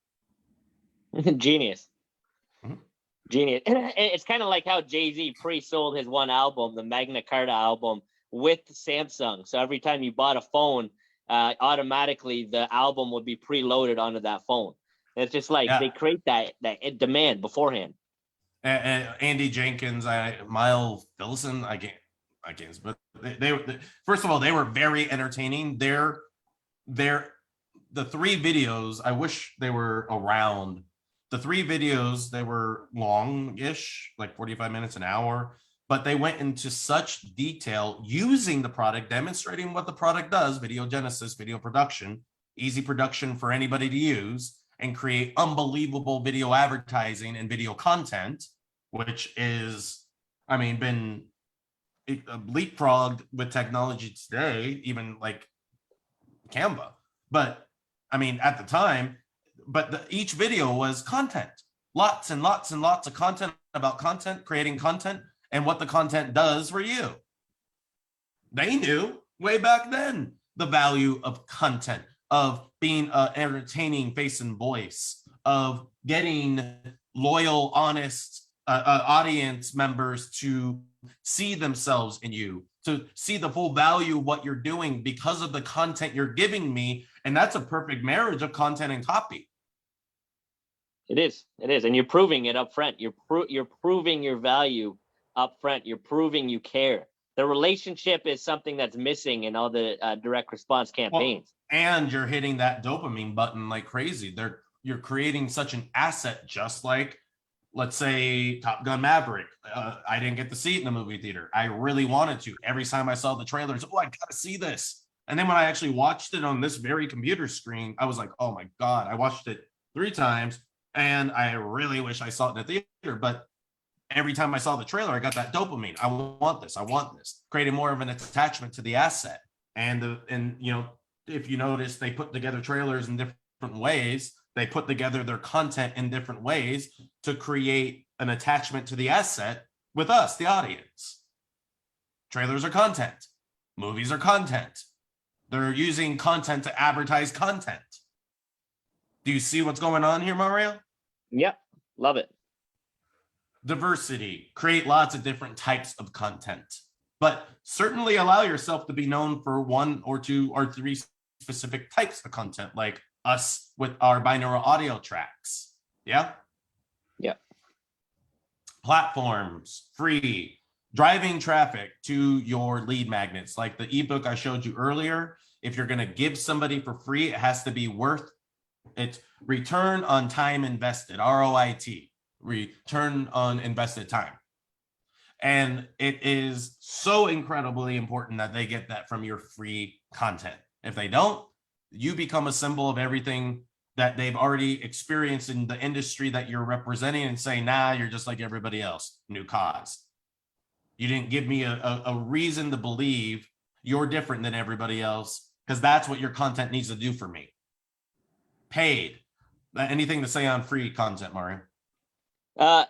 [SPEAKER 2] Genius. Genius. It's kind of like how Jay-Z pre-sold his one album, the Magna Carta album, with Samsung. So every time you bought a phone, automatically the album would be preloaded onto that phone. It's just like they create that demand beforehand.
[SPEAKER 1] Andy Jenkins, Miles Phillison, I can't, but they first of all, they were very entertaining. The 3 videos, I wish they were around. The 3 videos, they were long-ish, like 45 minutes, an hour, but they went into such detail using the product, demonstrating what the product does, video genesis, video production, easy production for anybody to use, and create unbelievable video advertising and video content, which is, I mean, been leapfrogged with technology today, even like Canva. But I mean, at the time, each video was content, lots and lots and lots of content about content, creating content, and what the content does for you. They knew way back then the value of content, of being an entertaining face and voice, of getting loyal, honest audience members to see themselves in you, to see the full value of what you're doing because of the content you're giving me. And that's a perfect marriage of content and copy.
[SPEAKER 2] It is, and you're proving it up front. You're proving your value up front. You're proving you care. The relationship is something that's missing in all the direct response campaigns.
[SPEAKER 1] Well, and you're hitting that dopamine button like crazy. You're creating such an asset, just like, let's say, Top Gun Maverick. I didn't get to see it in the movie theater. I really wanted to. Every time I saw the trailers, I gotta see this. And then when I actually watched it on this very computer screen, I was like, oh my God, I watched it 3 times. And I really wish I saw it in the theater, but every time I saw the trailer, I got that dopamine. I want this. I want this. Creating more of an attachment to the asset. And you know, if you notice, they put together trailers in different ways. They put together their content in different ways to create an attachment to the asset with us, the audience. Trailers are content. Movies are content. They're using content to advertise content. Do you see what's going on here, Mario?
[SPEAKER 2] Yep, love it.
[SPEAKER 1] Diversity, create lots of different types of content, but certainly allow yourself to be known for 1 or 2 or 3 specific types of content, like us with our binaural audio tracks. Yeah. Platforms, free, driving traffic to your lead magnets, like the ebook I showed you earlier. If you're going to give somebody for free, it has to be worth it's return on time invested, ROIT, return on invested time. And it is so incredibly important that they get that from your free content. If they don't, you become a symbol of everything that they've already experienced in the industry that you're representing, and say, nah, you're just like everybody else. New cause. You didn't give me a reason to believe you're different than everybody else, because that's what your content needs to do for me. Paid. Anything to say on free content, Mario?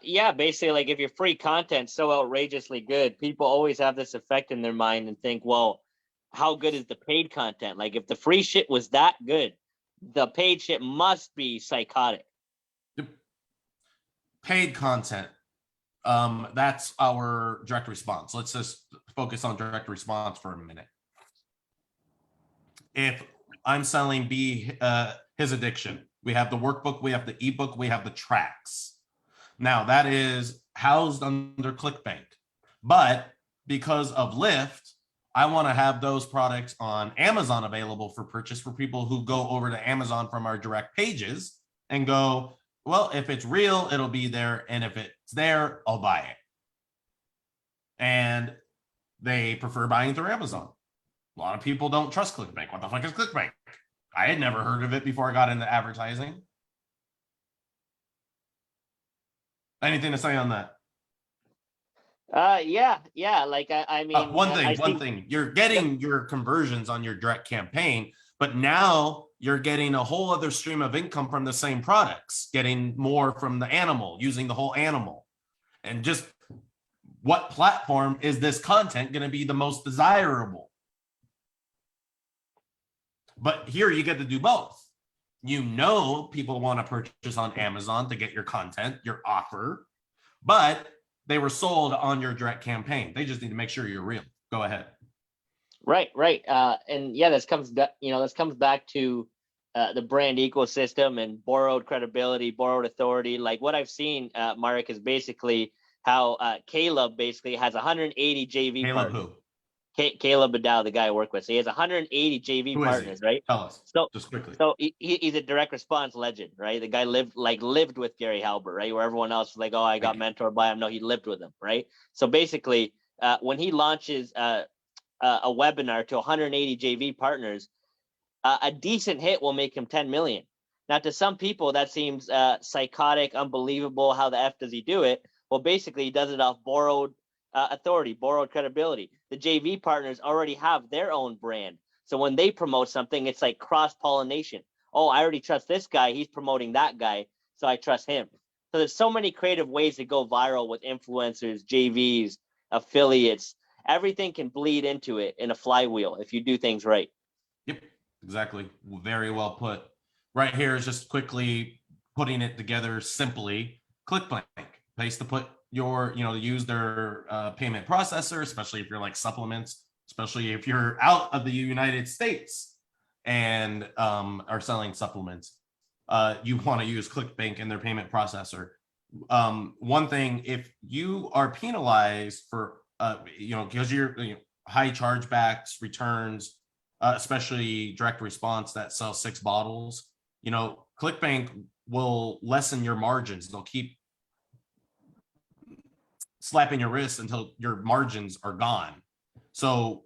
[SPEAKER 2] Yeah, basically, like, if your free content's so outrageously good, people always have this effect in their mind and think, well, how good is the paid content? Like, if the free shit was that good, the paid shit must be psychotic.
[SPEAKER 1] Paid content. That's our direct response. Let's just focus on direct response for a minute. If I'm selling his addiction, we have the workbook, we have the ebook, we have the tracks. Now that is housed under ClickBank, but because of Lyft, I want to have those products on Amazon available for purchase for people who go over to Amazon from our direct pages and go, well, if it's real, it'll be there. And if it's there, I'll buy it. And they prefer buying through Amazon. A lot of people don't trust ClickBank. What the fuck is ClickBank? I had never heard of it before I got into advertising. Anything to say on that?
[SPEAKER 2] Yeah. Like I mean,
[SPEAKER 1] one thing. You're getting your conversions on your direct campaign, but now you're getting a whole other stream of income from the same products, getting more from the animal, using the whole animal. And just what platform is this content going to be the most desirable? But here you get to do both. You know, people want to purchase on Amazon to get your content, your offer, but they were sold on your direct campaign. They just need to make sure you're real. Go ahead.
[SPEAKER 2] Right. And yeah, this comes back to the brand ecosystem and borrowed credibility, borrowed authority. Like what I've seen, Mark, is basically how Caleb basically has 180 JV
[SPEAKER 1] Caleb
[SPEAKER 2] partners.
[SPEAKER 1] who?
[SPEAKER 2] Caleb Badal, the guy I work with. So he has 180 JV
[SPEAKER 1] Who
[SPEAKER 2] partners, right?
[SPEAKER 1] Tell us.
[SPEAKER 2] So
[SPEAKER 1] just quickly.
[SPEAKER 2] So he's a direct response legend, right? The guy lived with Gary Halbert, right? Where everyone else was like, oh, I got mentored by him. No, he lived with him, right? So basically, when he launches a webinar to 180 JV partners, a decent hit will make him 10 million. Now, to some people, that seems psychotic, unbelievable. How the F does he do it? Well, basically, he does it off borrowed authority, borrowed credibility. The JV partners already have their own brand. So when they promote something, it's like cross-pollination. Oh, I already trust this guy. He's promoting that guy, so I trust him. So there's so many creative ways to go viral with influencers, JVs, affiliates. Everything can bleed into it in a flywheel if you do things right.
[SPEAKER 1] Yep, exactly. Very well put. Right here is just quickly putting it together simply. ClickBank pays to put your, use their payment processor, especially if you're like supplements, especially if you're out of the United States and are selling supplements. You want to use ClickBank in their payment processor. One thing, if you are penalized for, because you're high chargebacks, returns, especially direct response that sells 6 bottles, ClickBank will lessen your margins. They'll keep slapping your wrist until your margins are gone. So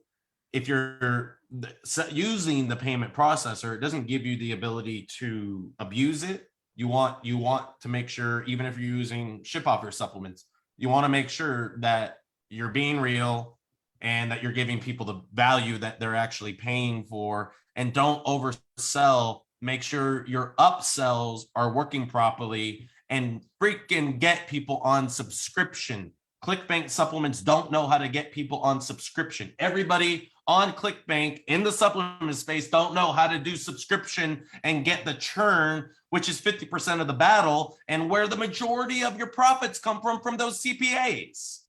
[SPEAKER 1] if you're using the payment processor, it doesn't give you the ability to abuse it. You want to make sure, even if you're using ship off your supplements, you want to make sure that you're being real and that you're giving people the value that they're actually paying for, and don't oversell. Make sure your upsells are working properly and freaking get people on subscription. ClickBank supplements don't know how to get people on subscription. Everybody on ClickBank in the supplement space don't know how to do subscription and get the churn, which is 50% of the battle, and where the majority of your profits come from those CPAs.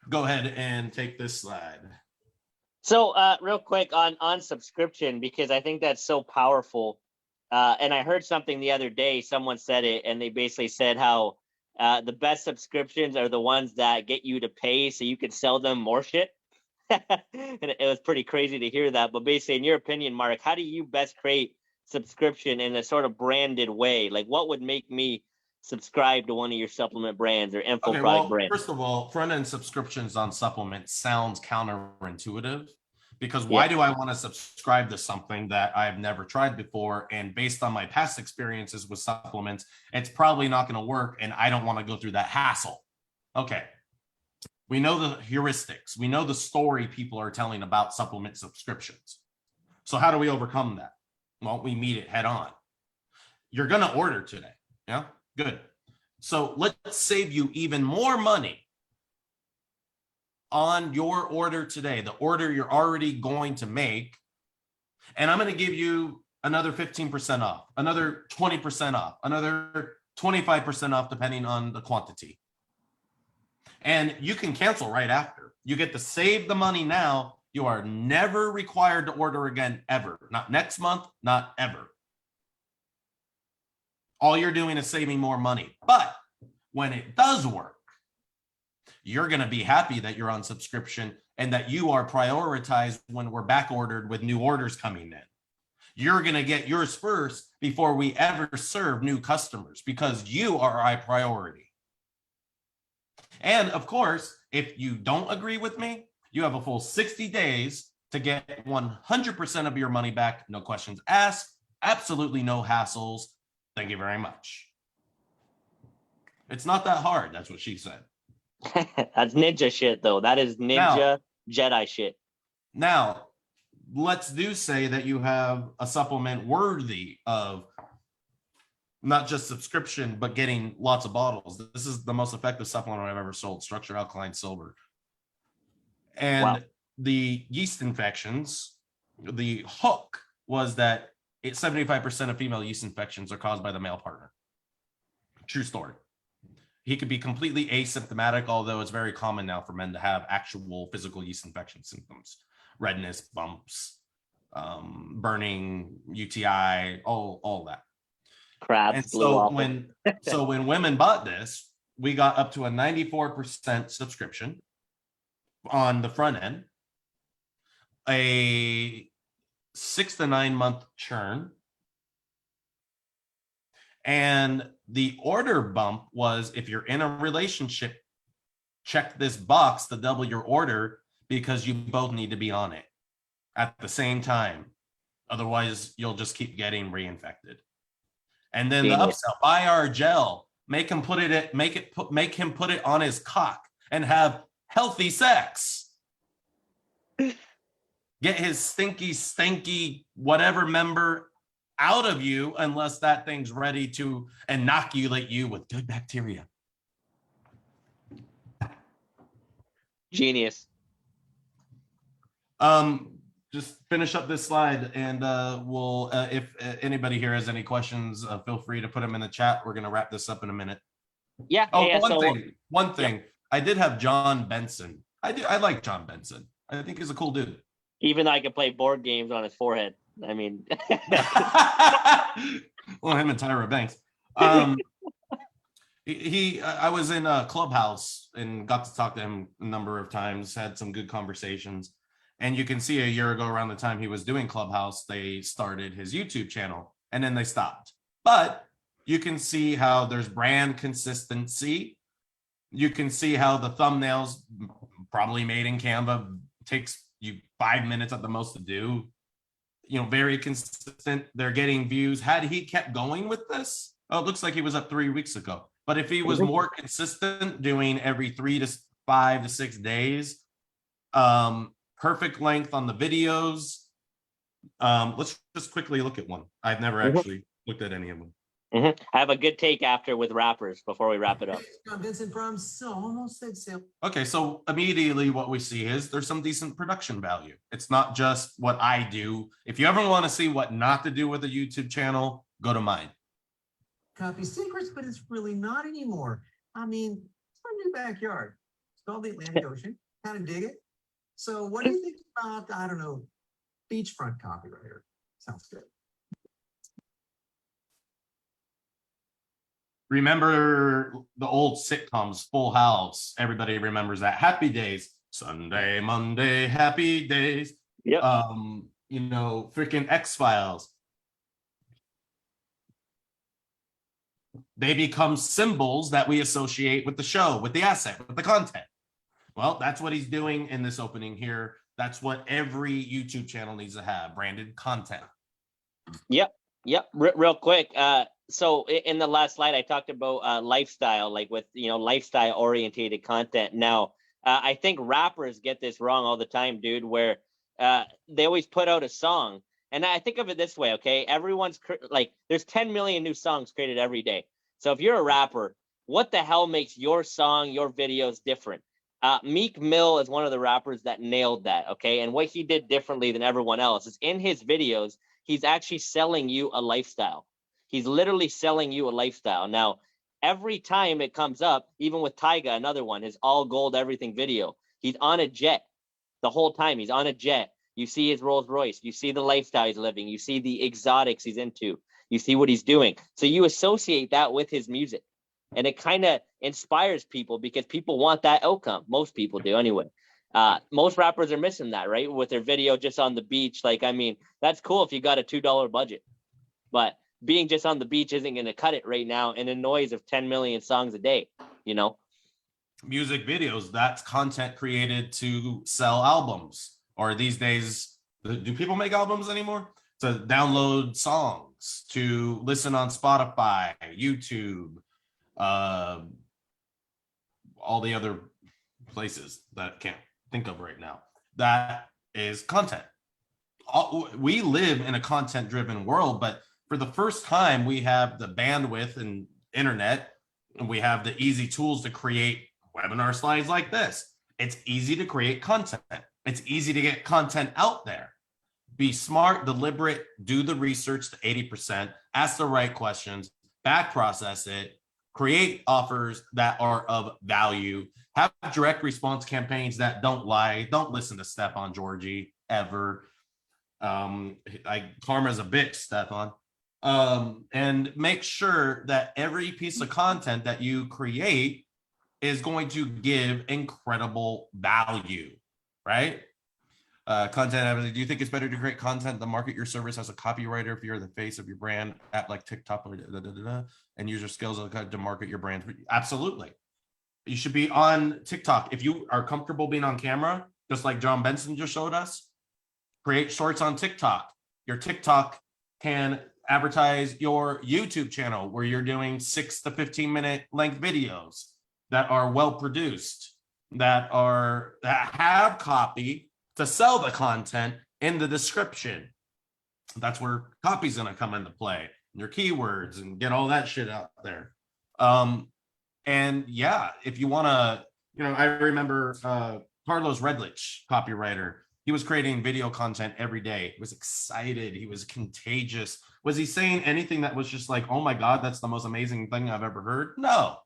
[SPEAKER 1] Go ahead and take this slide.
[SPEAKER 2] So real quick on subscription, because I think that's so powerful. And I heard something the other day, someone said it, and they basically said how the best subscriptions are the ones that get you to pay so you can sell them more shit. And it was pretty crazy to hear that. But basically, in your opinion, Mark, how do you best create subscription in a sort of branded way? Like, what would make me subscribe to one of your supplement brands or info product brands?
[SPEAKER 1] First of all, front-end subscriptions on supplements sounds counterintuitive, because why do I want to subscribe to something that I've never tried before? And based on my past experiences with supplements, it's probably not going to work, and I don't want to go through that hassle. Okay. We know the heuristics. We know the story people are telling about supplement subscriptions. So how do we overcome that? Well, we meet it head on. You're going to order today. Yeah, good. So let's save you even more money on your order today, the order you're already going to make. And I'm going to give you another 15% off, another 20% off, another 25% off, depending on the quantity. And you can cancel right after. You get to save the money now. You are never required to order again, ever. Not next month, not ever. All you're doing is saving more money. But when it does work, you're going to be happy that you're on subscription and that you are prioritized when we're back ordered with new orders coming in. You're going to get yours first before we ever serve new customers because you are our priority. And of course, if you don't agree with me, you have a full 60 days to get 100% of your money back. No questions asked. Absolutely no hassles. Thank you very much. It's not that hard. That's what she said.
[SPEAKER 2] That's ninja shit, though. That is ninja Jedi shit.
[SPEAKER 1] Now, let's do say that you have a supplement worthy of not just subscription, but getting lots of bottles. This is the most effective supplement I've ever sold, Structure Alkaline Silver. And the yeast infections, the hook was that 75% of female yeast infections are caused by the male partner. True story. He could be completely asymptomatic, although it's very common now for men to have actual physical yeast infection symptoms, redness, bumps, burning, UTI, all that.
[SPEAKER 2] Crabs.
[SPEAKER 1] And so when women bought this, we got up to a 94% subscription on the front end, a 6 to 9 month churn, and the order bump was, if you're in a relationship, check this box to double your order because you both need to be on it at the same time. Otherwise, you'll just keep getting reinfected. And then the upsell, buy our gel, make him put it on his cock and have healthy sex. Get his stinky whatever member out of you unless that thing's ready to inoculate you with good bacteria.
[SPEAKER 2] Genius.
[SPEAKER 1] Just finish up this slide, and we'll if anybody here has any questions, feel free to put them in the chat. We're going to wrap this up in a minute.
[SPEAKER 2] Yeah.
[SPEAKER 1] One thing. I did have John Benson. I like John Benson. I think he's a cool dude.
[SPEAKER 2] Even though I could play board games on his forehead. I mean,
[SPEAKER 1] well, him and Tyra Banks. I was in a Clubhouse and got to talk to him a number of times, had some good conversations. And you can see a year ago, around the time he was doing Clubhouse, they started his YouTube channel and then they stopped. But you can see how there's brand consistency. You can see how the thumbnails, probably made in Canva, takes you 5 minutes at the most to do. You know, very consistent. They're getting views. Had he kept going with this, it looks like he was up 3 weeks ago. But if he was more consistent, doing every 3 to 5 to 6 days, perfect length on the videos. Let's just quickly look at one. I've never actually looked at any of them.
[SPEAKER 2] I have a good take after with rappers before we wrap it up.
[SPEAKER 3] Vincent from Almost Said Sale.
[SPEAKER 1] Okay, so immediately what we see is there's some decent production value. It's not just what I do. If you ever want to see what not to do with a YouTube channel, go to mine.
[SPEAKER 3] Copy secrets, but it's really not anymore. I mean, it's my new backyard. It's called the Atlantic Ocean. Kind of dig it. So what do you think about, I don't know, beachfront copywriter? Sounds good.
[SPEAKER 1] Remember the old sitcoms, Full House. Everybody remembers that. Happy Days, Sunday, Monday, Happy Days.
[SPEAKER 2] Yep.
[SPEAKER 1] You know, freaking X-Files. They become symbols that we associate with the show, with the asset, with the content. Well, that's what he's doing in this opening here. That's what every YouTube channel needs to have, branded content.
[SPEAKER 2] Yep. Real quick. So in the last slide, I talked about lifestyle, like with, lifestyle orientated content. Now, I think rappers get this wrong all the time, dude, where they always put out a song. And I think of it this way, okay? Everyone's there's 10 million new songs created every day. So if you're a rapper, what the hell makes your song, your videos different? Meek Mill is one of the rappers that nailed that, okay? And what he did differently than everyone else is in his videos, he's actually selling you a lifestyle. He's literally selling you a lifestyle. Now, every time it comes up, even with Tyga, another one, his all gold everything video, he's on a jet the whole time. He's on a jet. You see his Rolls Royce. You see the lifestyle he's living. You see the exotics he's into. You see what he's doing. So you associate that with his music. and it kind of inspires people because people want that outcome. Most people do anyway. Most rappers are missing that, right? With their video just on the beach. Like, I mean, that's cool if you got a $2 budget, but being just on the beach isn't going to cut it right now in a noise of 10 million songs a day, you know?
[SPEAKER 1] Music videos, that's content created to sell albums. Or these days, do people make albums anymore? To download songs, to listen on Spotify, YouTube, all the other places that I can't think of right now. That is content. We live in a content-driven world, but for the first time, we have the bandwidth and internet, and we have the easy tools to create webinar slides like this. It's easy to create content. It's easy to get content out there. Be smart, deliberate, do the research to 80%, ask the right questions, back process it, create offers that are of value, have direct response campaigns that don't lie. Don't listen to Stephon Georgie ever. Karma's a bitch, Stephon. And make sure that every piece of content that you create is going to give incredible value, right? Content. Do you think it's better to create content to market your service as a copywriter if you're the face of your brand at like TikTok and use your skills to market your brand? Absolutely. You should be on TikTok. If you are comfortable being on camera, just like John Benson just showed us, create shorts on TikTok. Your TikTok can advertise your YouTube channel where you're doing 6 to 15-minute length videos that are well produced, that have copy to sell the content in the description. That's where copy's gonna come into play, your keywords, and get all that shit out there. And yeah, if you wanna, I remember Carlos Redlich, copywriter, he was creating video content every day. He was excited, he was contagious. Was he saying anything that was just like, oh my God, that's the most amazing thing I've ever heard? No.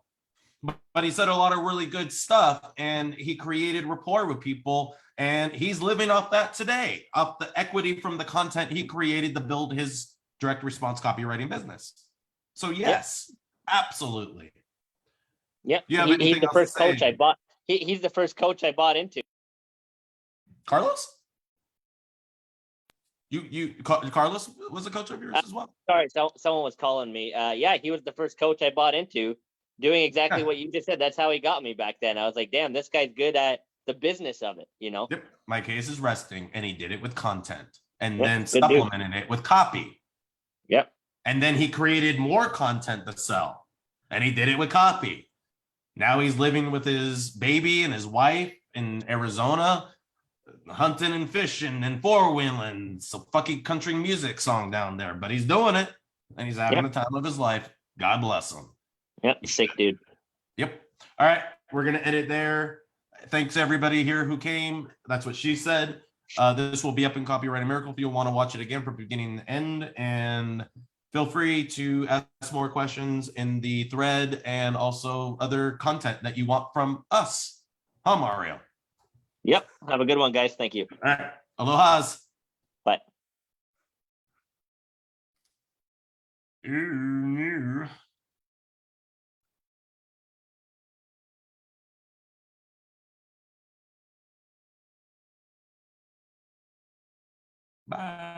[SPEAKER 1] But he said a lot of really good stuff, and he created rapport with people, and he's living off that today, off the equity from the content he created to build his direct response copywriting business. So yes, absolutely.
[SPEAKER 2] Yeah,
[SPEAKER 1] you have
[SPEAKER 2] he's the first coach I
[SPEAKER 1] say?
[SPEAKER 2] bought. He's the first coach I bought into.
[SPEAKER 1] Carlos? Carlos was a coach of yours as well?
[SPEAKER 2] Sorry, someone was calling me. Yeah, he was the first coach I bought into, doing exactly what you just said. That's how he got me back then. I was like, damn, this guy's good at the business of it,
[SPEAKER 1] Yep. My case is resting, and he did it with content, and
[SPEAKER 2] Yep,
[SPEAKER 1] then
[SPEAKER 2] good
[SPEAKER 1] supplemented it with copy.
[SPEAKER 2] Yep.
[SPEAKER 1] And then he created more content to sell, and he did it with copy. Now he's living with his baby and his wife in Arizona, hunting and fishing and four-wheeling. Some fucking country music song down there, but he's doing it, and he's having the time of his life. God bless him.
[SPEAKER 2] Yep, sick dude.
[SPEAKER 1] Yep. All right, we're gonna edit there. Thanks everybody here who came. That's what she said. This will be up in Copywriting Miracle if you want to watch it again from beginning to end. And feel free to ask more questions in the thread and also other content that you want from us. Huh, Mario?
[SPEAKER 2] Yep. Have a good one, guys. Thank you.
[SPEAKER 1] All right. Aloha's.
[SPEAKER 2] Bye.
[SPEAKER 1] Bye.